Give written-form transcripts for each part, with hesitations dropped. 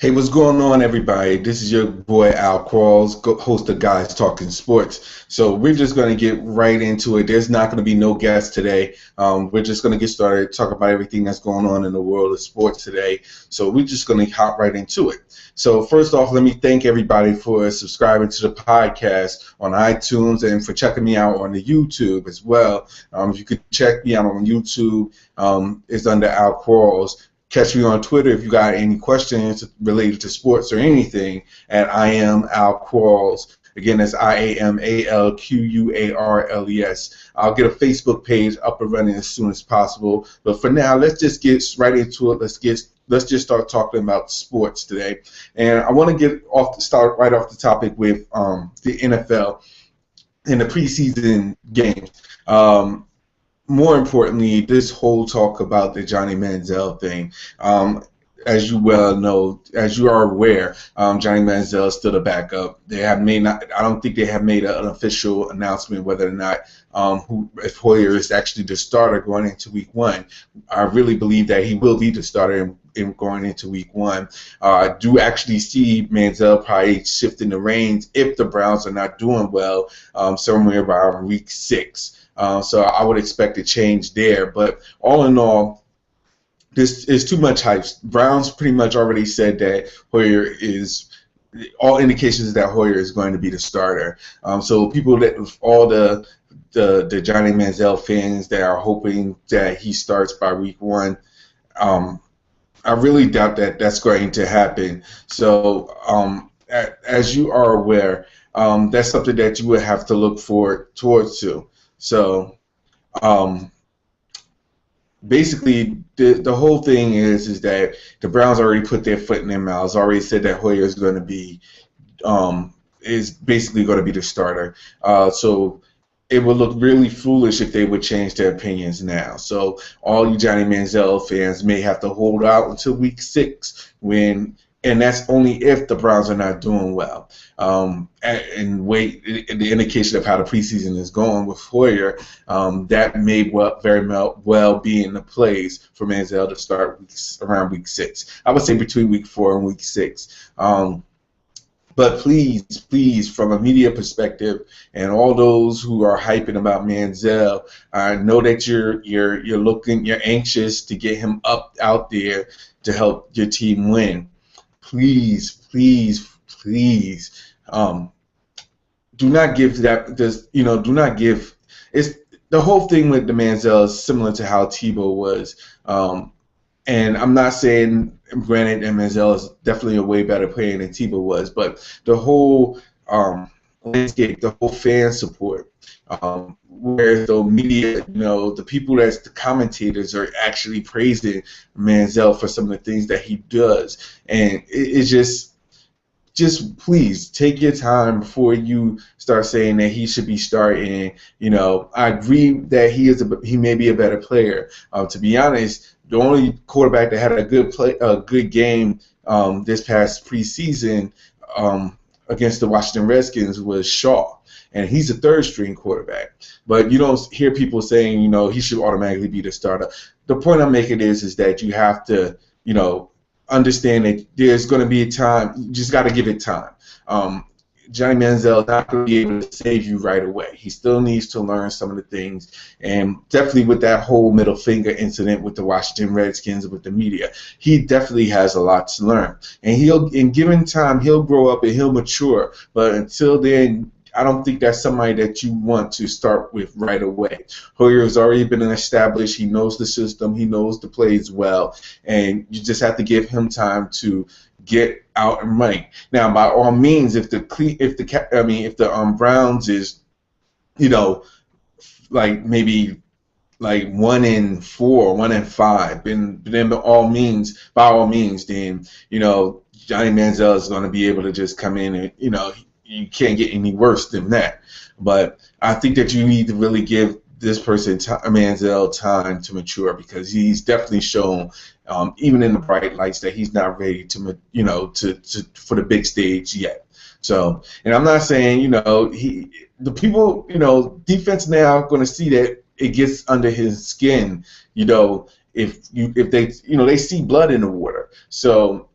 Hey, what's going on, everybody? This is your boy Al Qualls, host of Guys Talking Sports. So we're just going to get right into it. There's not going to be no guests today. We're just going to get started, talk about everything that's going on in the world of sports today. So we're just going to hop right into it. So first off, let me thank everybody for subscribing to the podcast on iTunes and for checking me out on the YouTube as well. If you could check me out on YouTube, it's under Al Qualls. Catch me on Twitter if you got any questions related to sports or anything at I am Al Qualls. Again, that's IAMALQUARLES. I'll get a Facebook page up and running as soon as possible. But for now, let's just get right into it. Let's just start talking about sports today. And I want to start right off the topic with the NFL and the preseason games. More importantly, this whole talk about the Johnny Manziel thing. As you well know, as you are aware, Johnny Manziel is still a backup. I don't think they have made an official announcement whether or not if Hoyer is actually the starter going into Week 1. I really believe that he will be the starter in going into Week 1. I do actually see Manziel probably shifting the reins if the Browns are not doing well somewhere around Week 6. So I would expect a change there. But all in all, this is too much hype. Browns pretty much already said that all indications that Hoyer is going to be the starter. So people all the Johnny Manziel fans that are hoping that he starts by Week 1, I really doubt that that's going to happen. So as you are aware, that's something that you would have to look towards to. So basically, the whole thing is that the Browns already put their foot in their mouths, already said that Hoyer is going to be is basically going to be the starter. So it would look really foolish if they would change their opinions now. So all you Johnny Manziel fans may have to hold out until Week 6 and that's only if the Browns are not doing well. And wait, the indication of how the preseason is going with Hoyer, that may very well be in the plays for Manziel to start around Week 6. I would say between Week 4 and Week 6. But please, from a media perspective, and all those who are hyping about Manziel, I know that you're anxious to get him out there to help your team win. Please, do not give do not give. It's the whole thing with the Manziel is similar to how Tebow was, and I'm not saying, granted, that Manziel is definitely a way better player than Tebow was, but the whole landscape, the whole fan support, where the media, the people that's the commentators are actually praising Manziel for some of the things that he does, and it's just please take your time before you start saying that he should be starting. I agree that he may be a better player. To be honest, the only quarterback that had a good game this past preseason against the Washington Redskins was Shaw, and he's a third-string quarterback. But you don't hear people saying, he should automatically be the starter. The point I'm making is that you have to, understand that there's going to be a time. You just got to give it time. Johnny Manziel is not going to be able to save you right away. He still needs to learn some of the things, and definitely with that whole middle finger incident with the Washington Redskins with the media, he definitely has a lot to learn. And in given time, he'll grow up and he'll mature. But until then, I don't think that's somebody that you want to start with right away. Hoyer has already been established. He knows the system. He knows the plays well, and you just have to give him time to get out and running. Now, by all means, if the Browns is, like maybe like 1-4, 1-5, then by all means, then Johnny Manziel is going to be able to just come in and you can't get any worse than that. But I think that you need to really give this person, Manziel, time to mature, because he's definitely shown, even in the bright lights, that he's not ready to for the big stage yet. So, and I'm not saying, the people, defense now are going to see that it gets under his skin, if they, they see blood in the water. So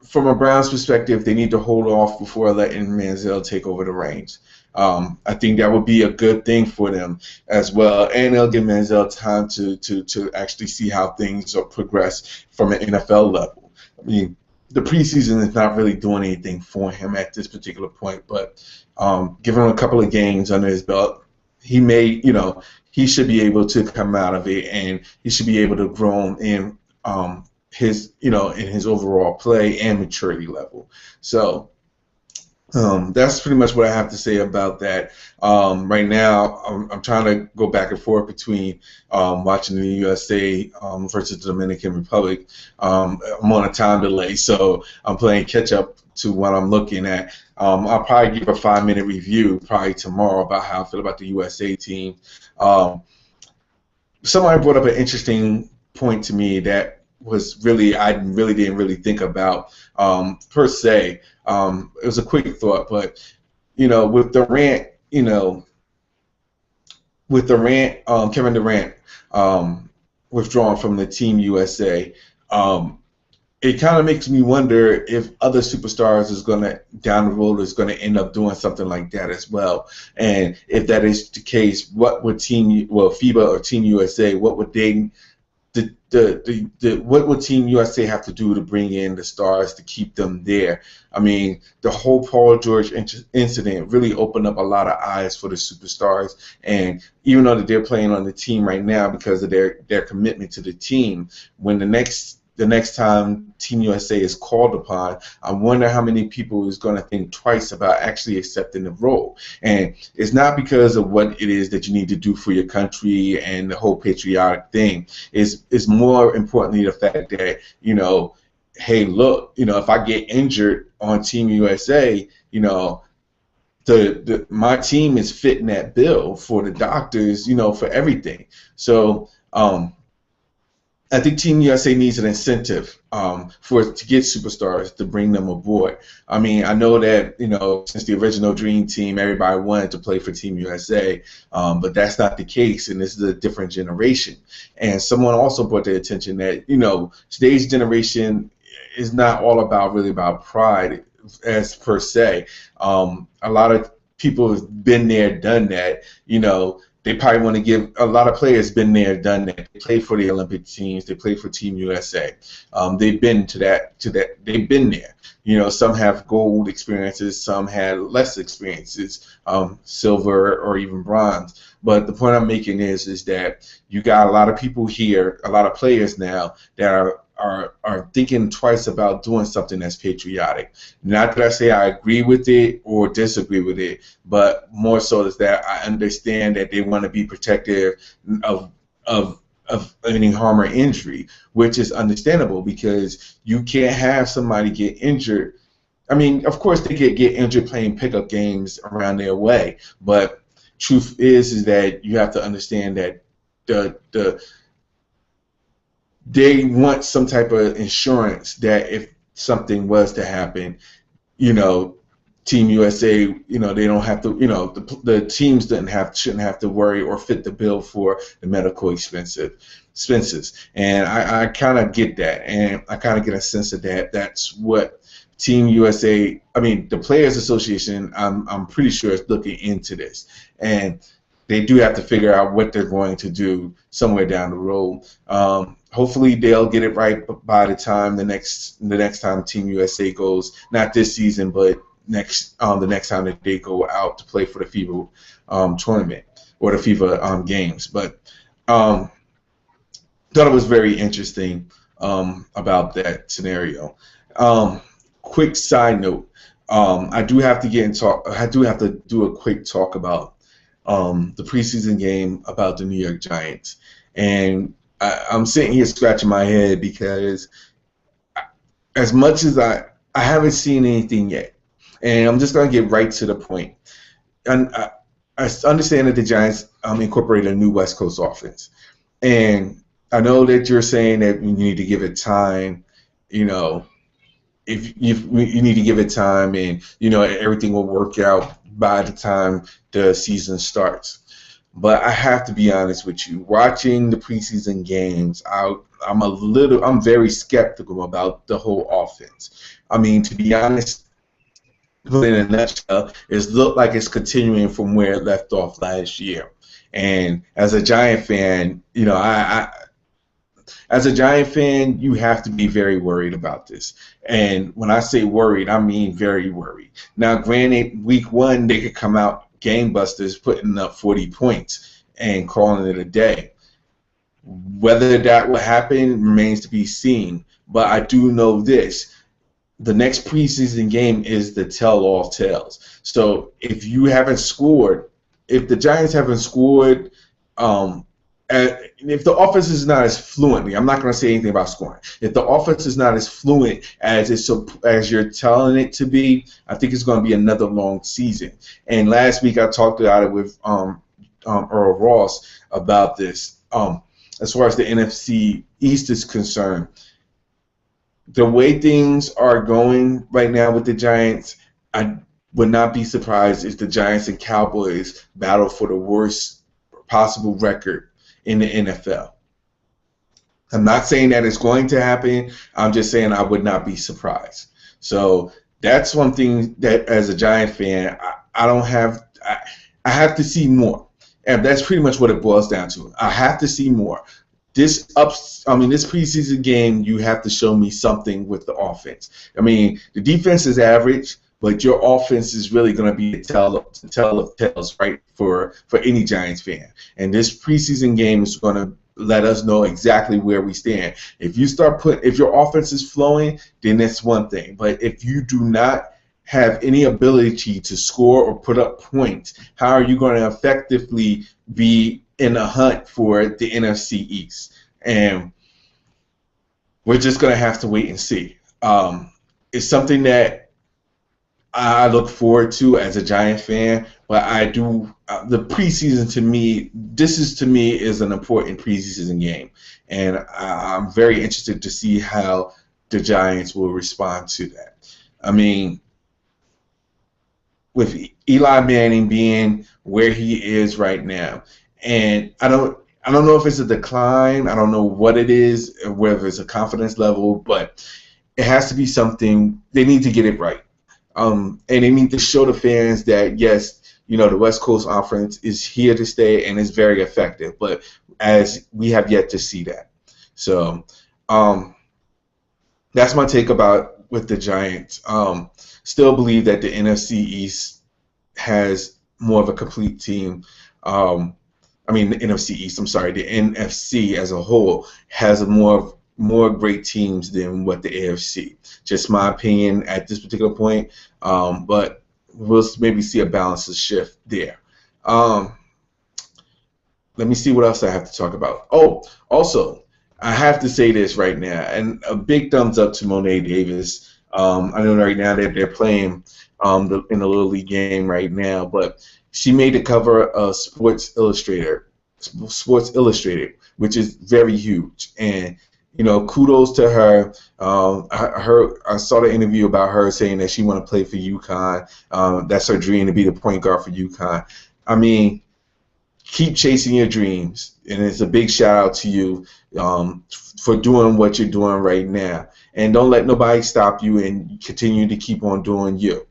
from a Browns perspective, they need to hold off before letting Manziel take over the reins. I think that would be a good thing for them as well, and it'll give Manziel time to actually see how things are progress from an NFL level. I mean, the preseason is not really doing anything for him at this particular point, but give him a couple of games under his belt, he may, he should be able to come out of it, and he should be able to grow in his, in his overall play and maturity level. So that's pretty much what I have to say about that. Right now, I'm trying to go back and forth between watching the USA versus the Dominican Republic. I'm on a time delay, so I'm playing catch up to what I'm looking at. I'll probably give a 5-minute review probably tomorrow about how I feel about the USA team. Somebody brought up an interesting point to me that was really I really didn't really think about per se. It was a quick thought, but with Durant, Kevin Durant withdrawing from the Team USA, it kind of makes me wonder if other superstars down the road is gonna end up doing something like that as well. And if that is the case, what would FIBA or Team USA, what would they what would Team USA have to do to bring in the stars to keep them there? I mean, the whole Paul George incident really opened up a lot of eyes for the superstars, and even though that they're playing on the team right now because of their commitment to the team, when the next time Team USA is called upon, I wonder how many people is going to think twice about actually accepting the role. And it's not because of what it is that you need to do for your country and the whole patriotic thing. It's more importantly the fact that, hey, look, if I get injured on Team USA, my team is fitting that bill for the doctors, for everything. So I think Team USA needs an incentive to get superstars to bring them aboard. I mean, I know that since the original Dream Team, everybody wanted to play for Team USA, but that's not the case, and this is a different generation. And someone also brought their attention that today's generation is not all about pride as per se. A lot of people have been there, done that. They probably want to give a lot of players been there, done that. They play for the Olympic teams. They play for Team USA. They've been to that. They've been there. Some have gold experiences. Some had less experiences, silver or even bronze. But the point I'm making is that you got a lot of people here, a lot of players now that are thinking twice about doing something that's patriotic. Not that I say I agree with it or disagree with it, but more so is that I understand that they want to be protective of any harm or injury, which is understandable because you can't have somebody get injured. I mean, of course they get injured playing pickup games around their way, but truth is that you have to understand that they want some type of insurance that if something was to happen, Team USA, they don't have to, the teams shouldn't have to worry or fit the bill for the medical expenses. And I kind of get that, and I kind of get a sense of that. That's what Team USA, I mean, the Players Association, I'm pretty sure is looking into this, and they do have to figure out what they're going to do somewhere down the road. Hopefully they'll get it right by the time the next time Team USA goes, not this season, but the next time that they go out to play for the FIBA tournament or the FIBA games. But thought it was very interesting about that scenario. Quick side note: I do have to do a quick talk about the preseason game about the New York Giants, and I'm sitting here scratching my head because as much as I haven't seen anything yet, and I'm just going to get right to the point. And I understand that the Giants incorporated a new West Coast offense, and I know that you're saying that you need to give it time. If you need to give it time, and everything will work out by the time the season starts. But I have to be honest with you. Watching the preseason games, I'm very skeptical about the whole offense. I mean, to be honest, put in a nutshell, it looked like it's continuing from where it left off last year. And as a Giant fan, as a Giant fan, you have to be very worried about this. And when I say worried, I mean very worried. Now, granted, week one, they could come out game busters putting up 40 points and calling it a day. Whether that will happen remains to be seen. But I do know this. The next preseason game is the tell-all tales. So if the Giants haven't scored, if the offense is not as fluently, I'm not going to say anything about scoring. If the offense is not as fluent as you're telling it to be, I think it's going to be another long season. And last week I talked about it with Earl Ross about this. As far as the NFC East is concerned, the way things are going right now with the Giants, I would not be surprised if the Giants and Cowboys battle for the worst possible record in the NFL. I'm not saying that it's going to happen. I'm just saying I would not be surprised. So that's one thing that, as a Giant fan, I have to see more, and that's pretty much what it boils down to. I have to see more. This preseason game, you have to show me something with the offense. I mean, the defense is average, but your offense is really going to be the tell of tales, right, for any Giants fan. And this preseason game is going to let us know exactly where we stand. If your offense is flowing, then that's one thing. But if you do not have any ability to score or put up points, how are you going to effectively be in a hunt for the NFC East? And we're just going to have to wait and see. It's something that I look forward to as a Giant fan, but the preseason to me is an important preseason game, and I'm very interested to see how the Giants will respond to that. I mean, with Eli Manning being where he is right now, and I don't know if it's a decline. I don't know what it is, whether it's a confidence level, but it has to be something. They need to get it right. And they need to show the fans that, yes, the West Coast offense is here to stay and is very effective. But as we have yet to see that. So that's my take about with the Giants. Still believe that the NFC East has more of a complete team. The NFC East, I'm sorry, the NFC as a whole has more great teams than what the AFC. Just my opinion at this particular point, but we'll maybe see a balance of shift there. Let me see what else I have to talk about. Oh, also, I have to say this right now, and a big thumbs up to Monet Davis. I know right now that they're playing in the Little League game right now, but she made the cover of Sports Illustrated, which is very huge. And kudos to her. I saw the interview about her saying that she want to play for UConn. That's her dream, to be the point guard for UConn. I mean, keep chasing your dreams, and it's a big shout out to you for doing what you're doing right now. And don't let nobody stop you, and continue to keep on doing you.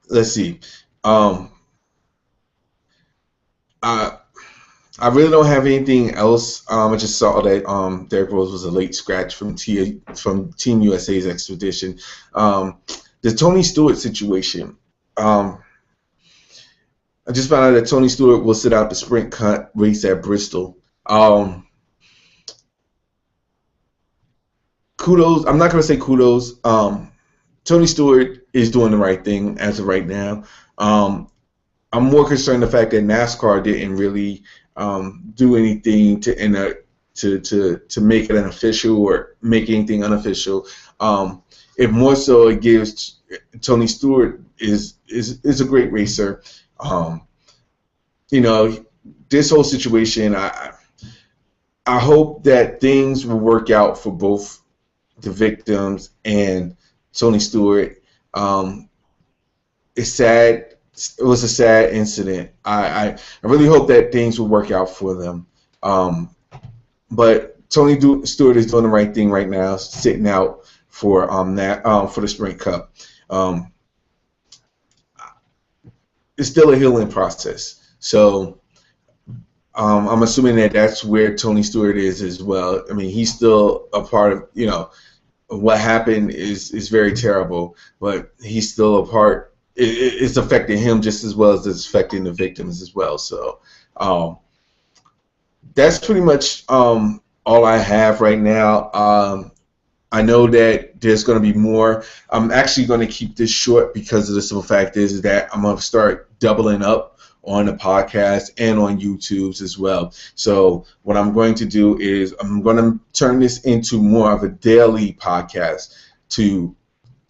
Let's see. I really don't have anything else. I just saw that Derrick Rose was a late scratch from Team USA's expedition. The Tony Stewart situation. I just found out that Tony Stewart will sit out the sprint race at Bristol. Kudos. I'm not going to say kudos. Tony Stewart is doing the right thing as of right now. I'm more concerned the fact that NASCAR didn't really do anything to make it an official or make anything unofficial. It more so it gives Tony Stewart is a great racer. This whole situation, I hope that things will work out for both the victims and Tony Stewart. It's sad it was a sad incident. I really hope that things will work out for them. But Tony Stewart is doing the right thing right now, sitting out for for the Sprint Cup. It's still a healing process. So I'm assuming that that's where Tony Stewart is as well. I mean, he's still a part of, what happened is very terrible, but he's still a part. It's affecting him just as well as it's affecting the victims as well. So that's pretty much all I have right now. I know that there's going to be more. I'm actually going to keep this short because of the simple fact is that I'm going to start doubling up on the podcast and on YouTube's as well. So what I'm going to do is I'm going to turn this into more of a daily podcast to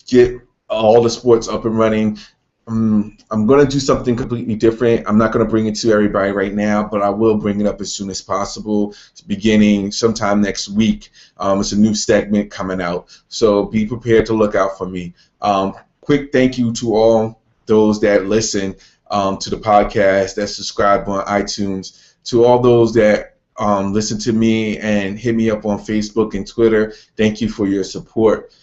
get all the sports up and running. I'm going to do something completely different. I'm not going to bring it to everybody right now, but I will bring it up as soon as possible. It's beginning sometime next week. It's a new segment coming out, so be prepared to look out for me. Quick thank you to all those that listen to the podcast, that subscribe on iTunes, to all those that listen to me and hit me up on Facebook and Twitter. Thank you for your support.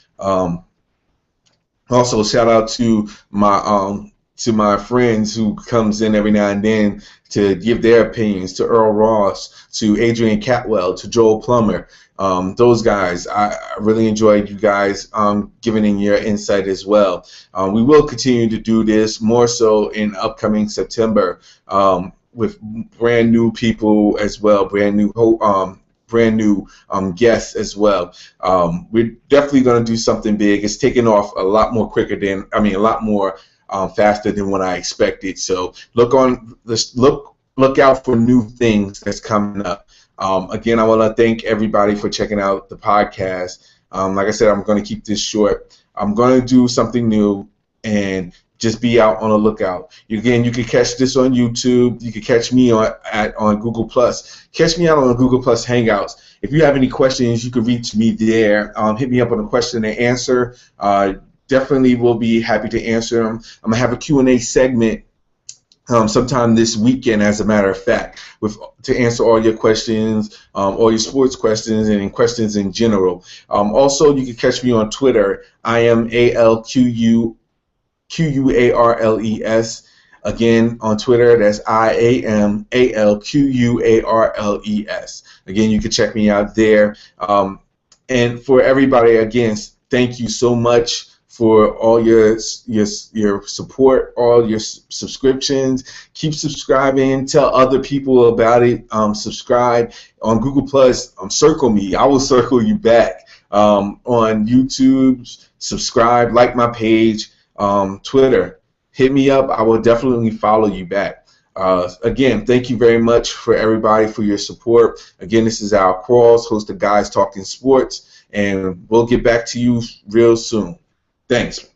Also, shout out to my friends who comes in every now and then to give their opinions, to Earl Ross, to Adrian Catwell, to Joel Plummer. Those guys, I really enjoyed you guys giving in your insight as well. We will continue to do this more so in upcoming September with brand new people as well, brand new guests as well. We're definitely going to do something big. It's taking off a lot more faster than what I expected. So look out for new things that's coming up. Again, I want to thank everybody for checking out the podcast. Like I said, I'm going to keep this short. I'm going to do something new and just be out on the lookout. Again, you can catch this on YouTube. You can catch me on Google Plus. Catch me out on Google Plus Hangouts. If you have any questions, you can reach me there. Hit me up on a question and answer. Definitely will be happy to answer them. I'm gonna have a Q&A segment sometime this weekend, as a matter of fact, to answer all your questions, all your sports questions, and questions in general. Also, you can catch me on Twitter. I am ALQUARLES. Again, on Twitter, that's IAMALQUARLES. Again, you can check me out there. And for everybody, again, thank you so much for all your support, all your subscriptions. Keep subscribing. Tell other people about it. Subscribe on Google Plus. Circle me. I will circle you back. On YouTube, subscribe. Like my page. Twitter, hit me up. I will definitely follow you back. Again, thank you very much for everybody for your support. Again, this is Al Cross, host of Guys Talking Sports, and we'll get back to you real soon. Thanks.